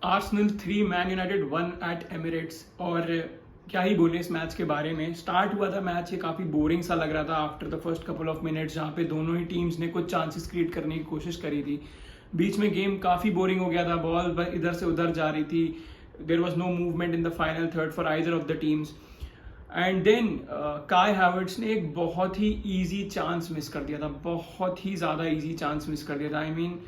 Arsenal 3 Man United 1 at Emirates. और क्या ही बोले इस मैच के बारे में। स्टार्ट हुआ था मैच, ये काफ़ी बोरिंग सा लग रहा था after the first couple of minutes, जहाँ पे दोनों ही टीम्स ने कुछ चांसेस क्रिएट करने की कोशिश करी थी। बीच में गेम काफ़ी बोरिंग हो गया था, बॉल इधर से उधर जा रही थी, there was no movement in the final third for either of the teams. And then Kai Havertz ने एक बहुत ही ईजी चांस मिस कर दिया था, बहुत ही ज़्यादा ईजी चांस मिस कर दिया था। I mean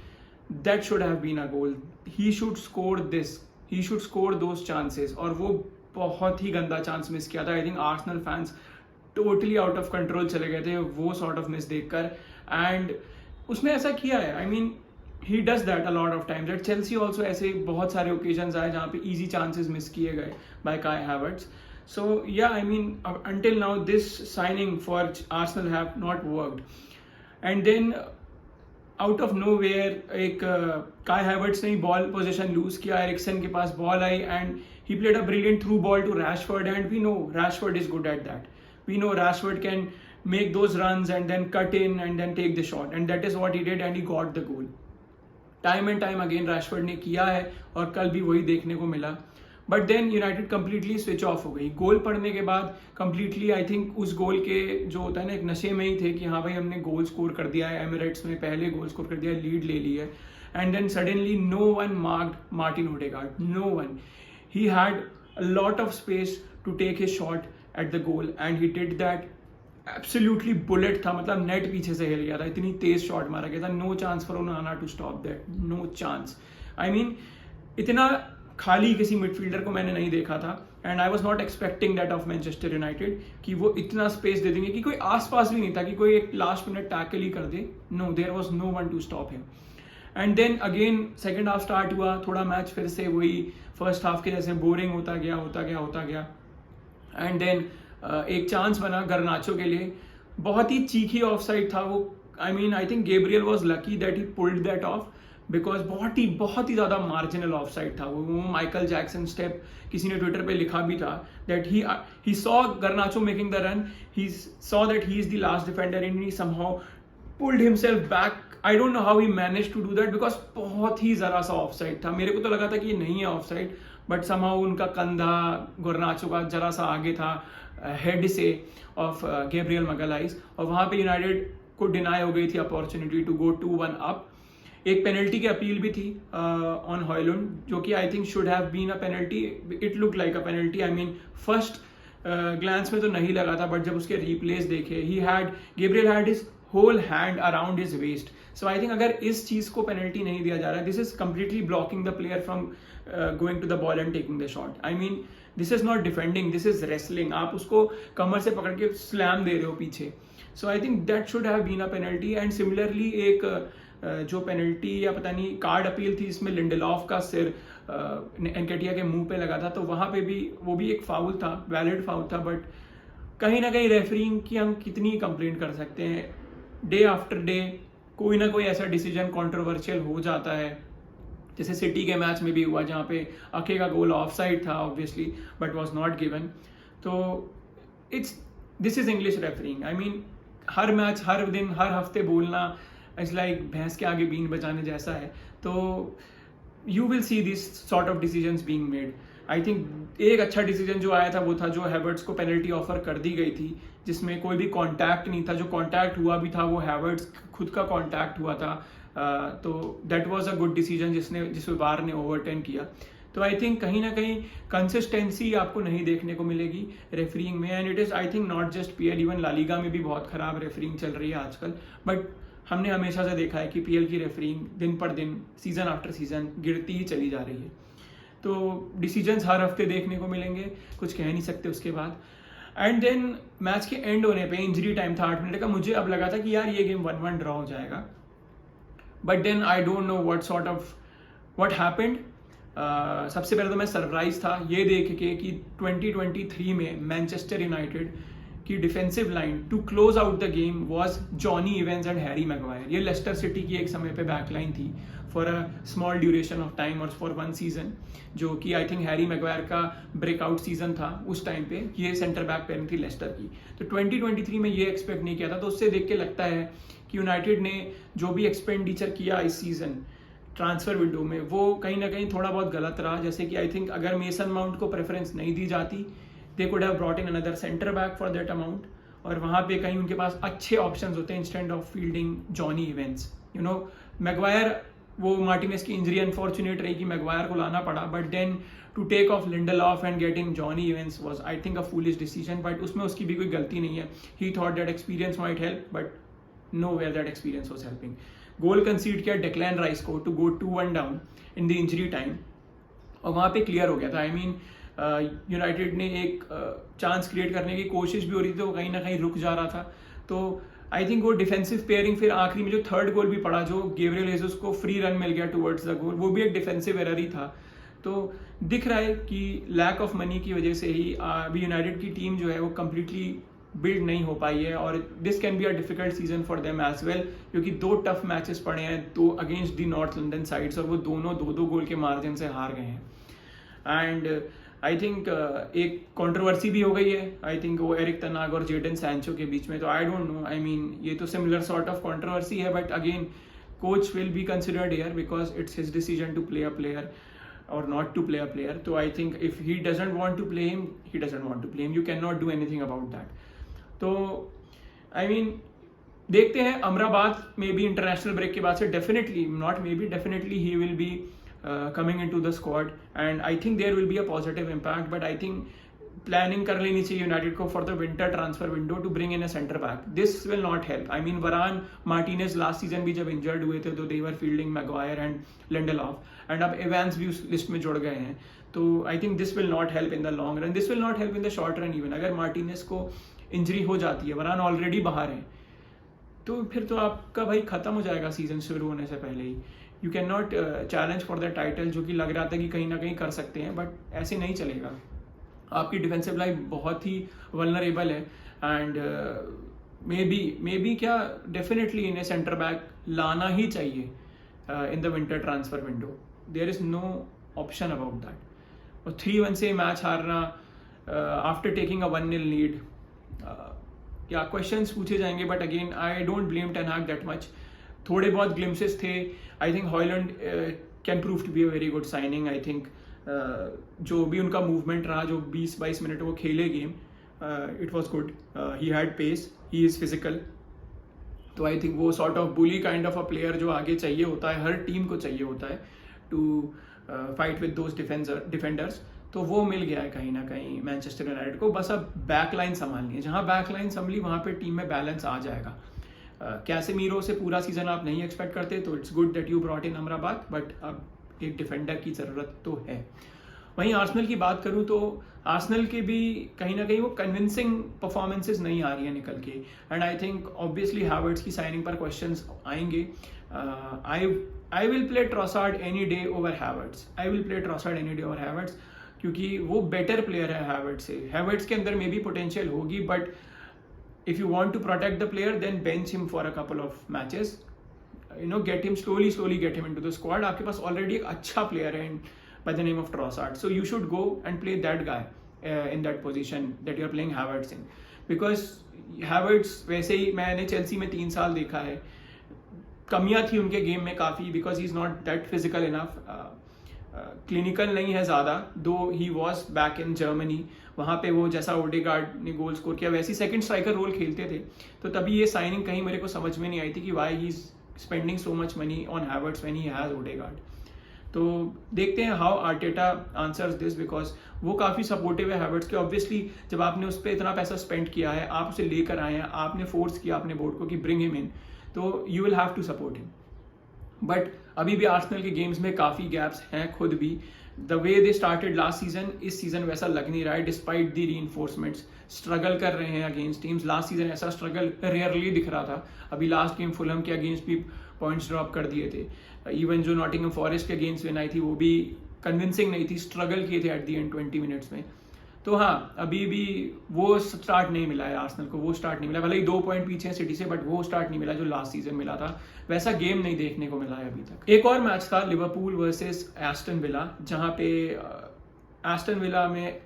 that should have been a goal, he should score this, he should score those chances, और वो बहुत ही गंदा चांस मिस किया था। I think Arsenal fans totally out of control चले गए थे वो सॉर्ट ऑफ मिस देखकर। एंड उसने ऐसा किया है, I mean he does that a lot of times. At Chelsea also ऐसे बहुत सारे ओकेजन्स आए जहाँ पे इजी चांसेस मिस किए गए by Kai Havertz. So yeah, I mean until now this signing for Arsenal have not worked. And then out of nowhere एक Kai Havertz ने बॉल पोजीशन लूज किया, एरिक्सन के पास बॉल आई and he played a brilliant through ball to Rashford, and we know Rashford is good at that. We know Rashford can make those runs and then cut in and then take the shot, and that is what he did and he got the goal. Time and time again Rashford ने किया है और कल भी वही देखने को मिला। But then United completely switch off हो गई। गोल पड़ने के बाद कंप्लीटली आई थिंक उस गोल के जो होता है ना, एक नशे में ही थे कि हाँ भाई हमने गोल स्कोर कर दिया है, एमिरेट्स में पहले गोल स्कोर कर दिया है, लीड ले ली है। And then suddenly no one marked Martin Odegaard, no one. He had a lot of space to take his shot at the goal and he did that. Absolutely bullet था, मतलब net पीछे से हिल गया था, इतनी तेज शॉट मारा गया था। No chance for Onana to stop that, no chance. I mean इतना खाली किसी मिडफील्डर को मैंने नहीं देखा था। And I was not expecting that of Manchester United कि वो इतना स्पेस दे देंगे, कि कोई आसपास भी नहीं था कि कोई एक लास्ट मिनट टैकल ही कर दे। No, there was no one to stop him. And then again second half start हुआ, थोड़ा मैच फिर से वही फर्स्ट हाफ के जैसे बोरिंग होता गया। एंड देन एक चांस बना गर्नाचो के लिए, बहुत ही चीखी ऑफ साइड था वो। I think Gabriel was lucky that he pulled that of, because बहुत ही ज़्यादा मार्जिनल ऑफ साइड था वो माइकल जैक्सन स्टेप। किसी ने ट्विटर पे लिखा भी था that he saw Garnacho making the run, he saw that he is the last defender and he somehow pulled himself back. I don't know how he manage to do that, because बहुत ही ज़रा सा of side था। मेरे को तो लगा था कि ये नहीं है ऑफ साइड, बट समहाउ उनका कंधा गर्नाचो का जरा सा आगे था हेड से ऑफ गैब्रियल मैगालाइज, और वहाँ पे यूनाइटेड को डिनाई हो गई थी अपॉर्चुनिटी टू गो 2-1 अप। एक पेनल्टी की अपील भी थी ऑन हॉयलैंड, जो कि I think should have been a penalty. It look like a penalty. I mean first glance में तो नहीं लगा था, बट जब उसके रिप्लेस देखे, Gabriel had his whole hand around his waist. So I think अगर इस चीज को पेनल्टी नहीं दिया जा रहा है, this is completely blocking the player from going to the ball and taking the shot. I mean this is not defending, this is wrestling. आप उसको कमर से पकड़ के स्लैम दे रहे हो पीछे। So I think that should have been a penalty. And similarly एक जो पेनल्टी या पता नहीं कार्ड अपील थी, इसमें लिंडेलॉफ का सिर एनकेटिया के मुंह पे लगा था, तो वहां पे भी वो भी एक फाउल था, वैलिड फाउल था। बट कहीं ना कहीं रेफरिंग की हम कितनी कंप्लेंट कर सकते हैं, डे आफ्टर डे कोई ना कोई ऐसा डिसीजन कंट्रोवर्शियल हो जाता है। जैसे सिटी के मैच में भी हुआ, जहाँ पे अके का गोल ऑफ साइड था obviously, but was not given. तो this is English refereeing. I mean हर मैच, हर दिन, हर हफ्ते बोलना इट्स लाइक भैंस के आगे बीन बजाने जैसा है। तो you will see this sort of decisions being made. I think एक अच्छा डिसीजन जो आया था वो था जो हैवर्ट्स को पेनल्टी ऑफर कर दी गई थी, जिसमें कोई भी कॉन्टैक्ट नहीं था। जो कॉन्टैक्ट हुआ भी था वो हैवर्ट्स खुद का कॉन्टैक्ट हुआ था। तो that was a good decision जिस वार ने ओवरटर्न किया। तो आई थिंक कहीं ना कहीं कंसिस्टेंसी आपको नहीं देखने को मिलेगी रेफरिंग में। And it is I think not just PL, even La Liga में भी बहुत खराब रेफरिंग चल रही है आजकल। बट हमने हमेशा से देखा है कि पीएल की रेफरिंग दिन पर दिन, सीजन आफ्टर सीजन गिरती ही चली जा रही है। तो डिसीजंस हर हफ्ते देखने को मिलेंगे, कुछ कह नहीं सकते उसके बाद। एंड देन मैच के एंड होने पे इंजरी टाइम था 8 मिनट का, मुझे अब लगा था कि यार ये गेम 1-1 ड्रॉ हो जाएगा। But then I don't know what happened. सबसे पहले तो मैं सरप्राइज था ये देख के कि 2023 में मैनचेस्टर यूनाइटेड की defensive line to close out the game was Johnny Evans and Harry Maguire. ये लेस्टर सिटी की एक समय पे बैकलाइन थी for a small duration of time और फॉर 1 सीजन, जो कि आई थिंक हैरी मैगवायर का ब्रेकआउट सीजन था उस टाइम पे। ये सेंटर बैक पेयरिंग थी लेस्टर की। तो 2023 में ये एक्सपेक्ट नहीं किया था। तो उससे देख के लगता है कि यूनाइटेड ने जो भी एक्सपेंडिचर किया इस सीजन ट्रांसफर विंडो में वो कहीं ना कहीं थोड़ा बहुत गलत रहा। जैसे कि आई थिंक अगर मेसन माउंट को प्रेफरेंस नहीं दी जाती, दे could have brought in another centre back for that amount, और वहाँ पे कहीं उनके पास अच्छे ऑप्शंस होते हैं instant of fielding Johnny Evans. You know Maguire, वो मार्टिनेस की इंजरी अनफॉर्चुनेट रही कि मैगवायर को लाना पड़ा, but then to take off Lindelof and getting Johnny Evans was I think a foolish decision, बट उसमें उसकी भी कोई गलती नहीं है। He thought that experience might help, but nowhere that experience was helping. Goal concede किया Declan Rice को to go 2-1 down in the injury time, और वहाँ पे क्लियर हो गया था। आई मीन यूनाइटेड ने एक चांस क्रिएट करने की कोशिश भी हो रही थी, तो कहीं ना कहीं रुक जा रहा था। तो आई थिंक वो डिफेंसिव पेयरिंग फिर आखिरी में जो थर्ड गोल भी पड़ा, जो गैब्रियल जेसस को फ्री रन मिल गया टुवर्ड्स द गोल, वो भी एक डिफेंसिव एरर ही था। तो दिख रहा है कि लैक ऑफ मनी की वजह से ही अभी यूनाइटेड की टीम जो है वो कम्प्लीटली बिल्ड नहीं हो पाई है, और this can be a difficult season for them as well, क्योंकि 2 टफ मैचेस पड़े हैं, 2 against the North London sides, और वो दोनों 2-2 गोल के मार्जिन से हार गए हैं। एंड आई थिंक एक कंट्रोवर्सी भी हो गई है, आई थिंक वो एरिक तनाग और जेडन सैंचो के बीच में। तो I don't know, I mean ये तो सिमिलर सॉर्ट ऑफ कंट्रोवर्सी है, but again coach will be considered here because it's his decision to play a player or not to play a player. So I think if he doesn't want to play him, he doesn't want to play him. You cannot do anything about that. तो I mean देखते हैं अमराबाद में भी international break के बाद से definitely, not may be, definitely he will be coming into the squad, and I think there will be a positive impact, but I think planning कर लेनी चाहिए यूनाइटेड को for the winter transfer window to bring in a centre back. This will not help. I mean Varane Martinez last season भी जब injured हुए थे तो they were fielding Maguire and Lindelof, and अब एवेंस भी उस list में जुड़ गए हैं। तो I think this will not help in the long run, this will not help in the short run even. अगर मार्टिनेज को इंजरी हो जाती है, वरान ऑलरेडी बाहर है, तो फिर तो आपका भाई खत्म हो जाएगा सीजन शुरू होने से पहले ही। You can not challenge for the title, जो कि लग रहा था कि कहीं ना कहीं कर सकते हैं, बट ऐसे नहीं चलेगा। आपकी डिफेंसिव लाइन बहुत ही वल्नरेबल है, एंड मे बी क्या डेफिनेटली इन्हें सेंटर बैक लाना ही चाहिए in the winter transfer window. There is no option about that. और 3-1 से मैच हारना आफ्टर टेकिंग अ 1-0 लीड, क्या क्वेश्चंस पूछे जाएंगे, but again I don't blame Ten Hag that much. थोड़े बहुत ग्लिम्सेस थे। I think Hojlund can prove to be a very good signing. I think जो भी उनका मूवमेंट रहा, जो 20-22 मिनट वो खेले game, it was good. He had pace, he is physical. तो आई थिंक वो sort of bully kind of a player जो आगे चाहिए होता है, हर टीम को चाहिए होता है to fight with those defenders, तो वो मिल गया है कहीं ना कहीं मैनचेस्टर यूनाइटेड को। बस अब बैक लाइन संभालनी है, जहाँ बैक लाइन संभली वहाँ पे टीम में बैलेंस आ जाएगा। कैसेमीरो से पूरा सीजन आप नहीं एक्सपेक्ट करते, तो it's good that you brought in Amrabad, but अब एक डिफेंडर की ज़रूरत तो है। वहीं आर्सेनल की बात करूं तो आर्सेनल के भी कहीं ना कहीं वो कन्विंसिंग परफॉर्मेंसेस नहीं आ रही है निकल के, and I think obviously Havertz की साइनिंग पर क्वेश्चंस आएंगे। I will play Trossard any day over Havertz, I will play Trossard any day over Havertz, क्योंकि वो बेटर प्लेयर है हैवर्ट्स से। हैवर्ट्स के अंदर में भी पोटेंशियल होगी, but if you want to protect the player then bench him for a couple of matches, you know, get him slowly get him into the squad. आपके पास already एक अच्छा प्लेयर है by the name of Trossard, so you should go and play that guy in that position that you are playing Havertz in, because Havertz वैसे ही मैंने Chelsea में 3 साल देखा है, कमियां थी उनके गेम में काफ़ी, because he is not that physical enough, clinical नहीं है ज़्यादा, दो he was back in Germany, वहाँ पे वो जैसा ओडेगार्ड ने गोल स्कोर किया वैसे सेकंड स्ट्राइकर रोल खेलते थे। तो तभी ये साइनिंग कहीं मेरे को समझ में नहीं आई थी कि why he spending so much money on Havertz when he has Odegaard. तो देखते हैं how Arteta answers this, because वो काफ़ी सपोर्टिव है हैवर्ट्स के। ऑब्वियसली जब आपने उस पर इतना पैसा स्पेंड किया है, आप उसे लेकर आए हैं, आपने फोर्स किया अपने बोर्ड को कि ब्रिंग हिम इन, तो you will have to support him. But अभी भी आर्सेनल के गेम्स में काफ़ी गैप्स हैं खुद भी। The way they started last season, इस सीजन वैसा लग नहीं रहा है, डिस्पाइट दी रीइंफोर्समेंट्स। स्ट्रगल कर रहे हैं अगेंस्ट टीम्स। लास्ट सीजन ऐसा स्ट्रगल रेयरली दिख रहा था। अभी लास्ट गेम फुलहम के अगेंस्ट भी पॉइंट्स ड्रॉप कर दिए थे। इवन जो नॉटिंघम फॉरेस्ट के अगेंस्ट विन आई थी वो भी कन्विंसिंग नहीं थी, स्ट्रगल किए थे एट दी एंड 20 मिनट्स में। तो हाँ, अभी भी वो स्टार्ट नहीं मिला है आर्सेनल को, वो स्टार्ट नहीं मिला। भले ही 2 पॉइंट पीछे सिटी से, बट वो स्टार्ट नहीं मिला जो लास्ट सीजन मिला था। वैसा गेम नहीं देखने को मिला है अभी तक। एक और मैच था लिवरपूल वर्सेस एस्टन विला, जहाँ पे एस्टन विला में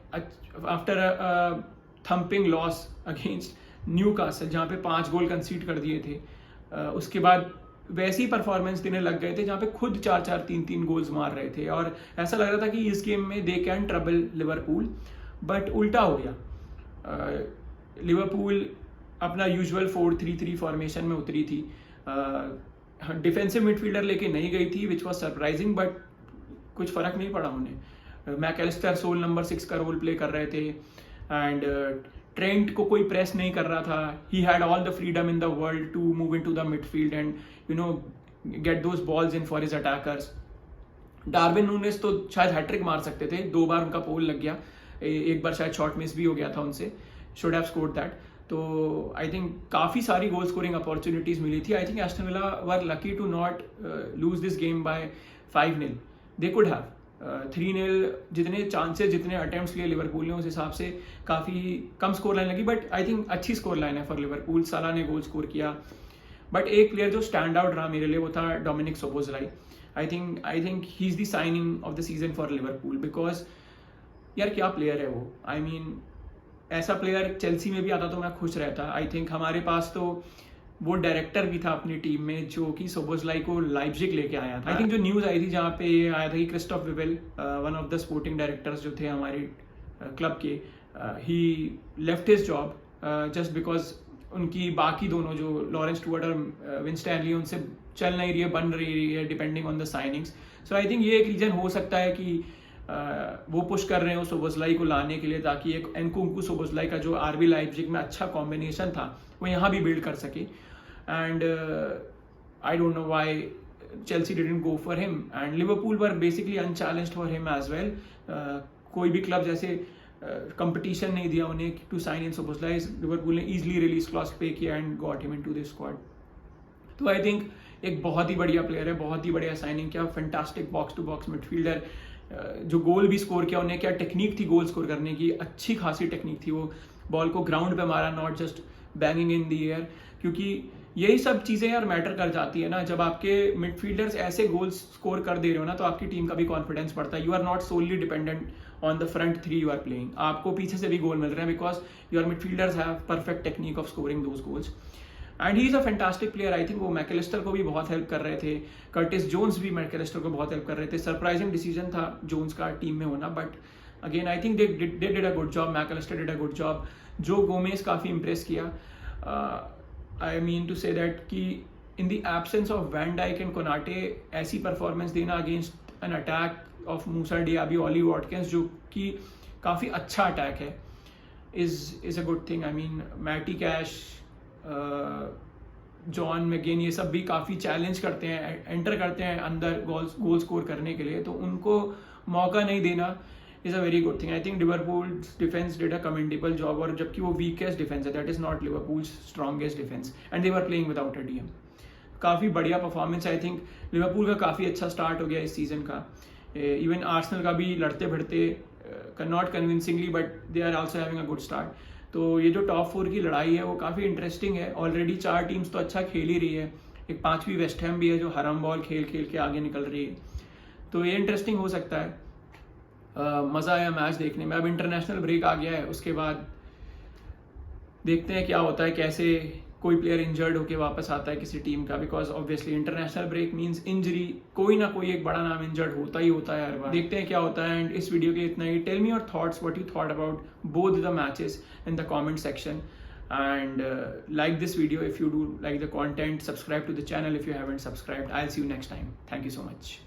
after thumping loss against Newcastle, जहाँ पे 5 गोल कंसीड कर दिए थे, उसके बाद वैसी परफॉर्मेंस देने लग गए थे जहाँ पे खुद 4-4 3-3 गोल्स मार रहे थे और ऐसा लग रहा था कि इस गेम में they can trouble Liverpool, but उल्टा हो गया। लिवरपूल अपना यूजुअल 4-3-3 फॉर्मेशन में उतरी थी, डिफेंसिव मिडफील्डर लेके नहीं गई थी, विच वॉज सरप्राइजिंग, बट कुछ फर्क नहीं पड़ा उन्हें। मैकेलिस्टर सोल नंबर 6 का रोल प्ले कर रहे थे एंड ट्रेंट को कोई प्रेस नहीं कर रहा था। He had all the freedom in the world to move in to the midfield and get those balls in for his attackers. Darwin Nunez तो शायद हैट्रिक मार सकते थे, 2 बार उनका पोल लग गया, एक बार शायद शॉट मिस भी हो गया था उनसे, शुड हैव स्कोर्ड दैट। तो आई थिंक काफ़ी सारी गोल स्कोरिंग अपॉर्चुनिटीज मिली थी। I think Aston Villa were lucky to not lose this game by 5-0। They could have 3-0, जितने चांसेस जितने अटेम्प्ट्स लिए लिवरपूल ने उस हिसाब से काफ़ी कम स्कोर लाइन लगी, बट आई थिंक अच्छी स्कोर लाइन है फॉर लिवरपूल। साला ने गोल स्कोर किया, बट एक प्लेयर जो स्टैंड आउट रहा मेरे लिए वो था Dominik Szoboszlai. I think he is the signing of the season for Liverpool, because यार क्या प्लेयर है वो। आई मीन ऐसा प्लेयर चेल्सी में भी आता तो मैं खुश रहता। आई थिंक हमारे पास तो वो डायरेक्टर भी था अपनी टीम में जो कि सोबोस्लाई को लाइप्जिग लेके आया था। आई थिंक जो न्यूज़ आई थी जहाँ पे आया था कि Christoph Vivell, one of the sporting directors जो थे हमारे क्लब के, he left his job just because उनकी बाकी दोनों जो लॉरेंस स्टुअर्ट और विन स्टैनली उनसे चल नहीं रही है, बन रही है, depending on the signings. So I think ये एक रीजन हो सकता है कि वो पुश कर रहे हो सोबोस्लाई को लाने के लिए, ताकि एक एनकुंकू सोबोस्लाई का जो आरबी लाइप्जिग में अच्छा कॉम्बिनेशन था वो यहाँ भी बिल्ड कर सके। And I don't know why Chelsea didn't go for him and Liverpool were basically unchallenged for him as well. कोई भी क्लब जैसे कंपटीशन नहीं दिया उन्हें to sign in Szoboszlai. Liverpool ने इजीली रिलीज क्लॉज पे किया and got him into the squad. तो I think एक बहुत ही बढ़िया प्लेयर है, बहुत ही बढ़िया साइनिंग किया, fantastic box to box midfielder. जो गोल भी स्कोर किया, उन्हें क्या टेक्निक थी गोल स्कोर करने की, अच्छी खासी टेक्निक थी। वो बॉल को ग्राउंड पे मारा, not just banging in the air, क्योंकि यही सब चीज़ें यार मैटर कर जाती है ना। जब आपके मिडफील्डर्स ऐसे गोल्स स्कोर कर दे रहे हो ना, तो आपकी टीम का भी कॉन्फिडेंस बढ़ता है। You are not solely dependent on the front three you are playing, आपको पीछे से भी गोल मिल रहे हैं because your midfielders have perfect technique of scoring those goals and he is a fantastic player. I think वो Mac Allister को भी बहुत हेल्प कर रहे थे, कर्टिस जोन्स भी मैकेलिस्टर को बहुत हेल्प कर रहे थे। सरप्राइजिंग डिसीजन था जोन्स का टीम में होना, but again I think they did a good job, Mac Allister did a good job. जो गोमेज काफ़ी इंप्रेस किया। I mean to say that कि in the absence of Van Dijk and Konate ऐसी performance देना against an attack of Moussa Diaby, Ollie Watkins, जो कि काफ़ी अच्छा अटैक है, is a good thing. I mean Matty Cash, John McGinn, ये सब भी काफ़ी चैलेंज करते हैं, एंटर करते हैं अंदर गोल स्कोर करने के लिए, तो उनको मौका नहीं देना is a very good thing. I think Liverpool's defense did a commendable job, और जबकि वो weakest defense है, that is not Liverpool's strongest defense, and they were playing without a DM. काफ़ी बढ़िया परफॉर्मेंस। आई थिंक लिवरपूल का काफ़ी अच्छा start हो गया इस सीजन का। इवन आर्सेनल का भी लड़ते भिड़ते, not convincingly, but they are also having a good start. तो ये जो टॉप 4 की लड़ाई है वो काफ़ी इंटरेस्टिंग है। ऑलरेडी 4 टीम्स तो अच्छा खेल ही रही है, एक 5वीं वेस्ट हैम भी है जो हरम बॉल खेल के आगे निकल रही है, तो ये इंटरेस्टिंग हो सकता है। मज़ा आया मैच देखने में। अब इंटरनेशनल ब्रेक आ गया है, उसके बाद देखते हैं क्या होता है, कैसे कोई प्लेयर इंजर्ड होके वापस आता है किसी टीम का, because obviously international break means injury, कोई ना कोई एक बड़ा नाम इंजर्ड होता ही होता है हर बार। देखते हैं क्या होता है। एंड इस वीडियो के इतना ही। Tell me your thoughts, what you thought about both the matches in the comment section and like this video if you do like the content, subscribe to the channel if you haven't subscribed. I'll see you next time. Thank you so much.